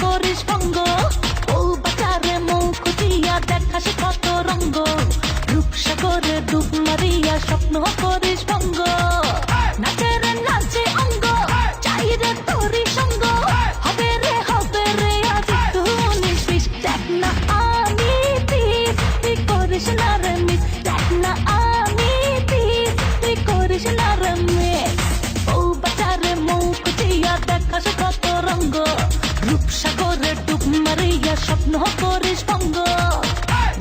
করিস ভঙ্গ। ও বাজারে মুখ দিয়া দেখাস কত রঙ্গ, রূপসাগরে ডুব মারিয়া স্বপ্ন করিস ভঙ্গ। নাচে রে নাচে অঙ্গ, চাই রে তোরই সঙ্গ, হবে রে আজ একটু উনিশ বিশ। দেখ না আমি পিস, তুই করিস না রে মিস। দেখ না আমি পিস, তুই করিস না রে মিস। ও বাজারে মুখ দিয়া দেখাস কত রঙ্গ, রূপসাগরে ডুব মারিয়া স্বপ্ন করিস ভঙ্গ।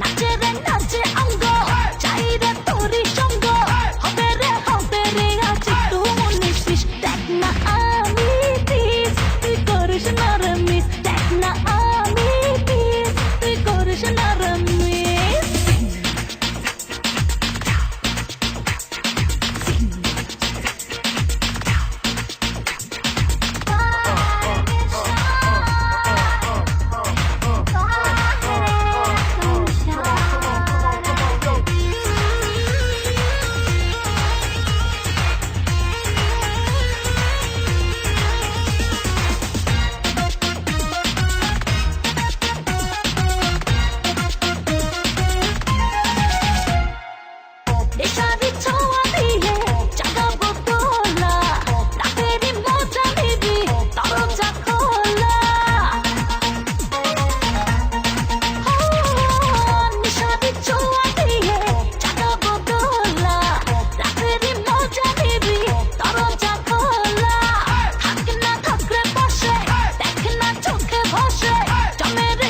নাচে রে নাচে অঙ্গ, চাই রে তোরই সঙ্গ, হবে রে আজ একটু উনিশ বিশ। দেখ না আমি পিস, তুই করিস না রে মিস। দেখ না আমি পিস, তুই করিস না রে মিস। নেশারি ছোঁয়া দিয়ে জাগাবো তোলা, রাতেরই মজা নিবি দরজা খোলা। নেশারি ছোঁয়া দিয়ে জাগাবো তোলা, রাতেরই মজা নিবি দরজা খোলা। থাক না থাক রে বসে, দেখ না চোখে বসে, জমে রে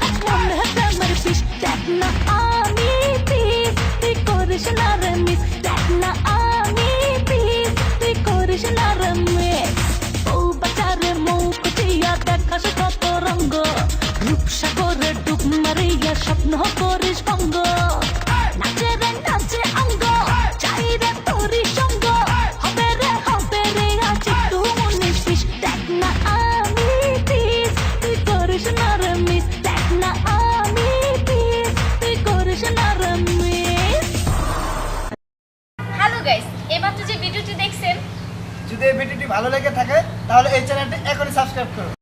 আজ মনে প্রেমের বিষ। দেখ না আমি পিস, তুই করিস না রে মিস। দেখ না আমি পিস, তুই করিস না রে মিস। ও বাজারে মুখ দিয়া দেখাস কত রঙ্গ, রূপসাগরে ডুব মারিয়া স্বপ্ন করিস ভঙ্গ। নাচে রে নাচে অঙ্গ, চাই রে তোরই সঙ্গ, হবে রে আজ একটু উনিশ বিশ। দেখ না আমি পিস, তুই করিস না রে মিস। দেখ না আমি পিস, তুই করিস না রে মিস। হ্যালো গাইস, এইমাত্র যে ভিডিওটি দেখছেন, যদি এই ভিডিওটি ভালো লেগে থাকে তাহলে এই চ্যানেলটি এখনই সাবস্ক্রাইব করুন।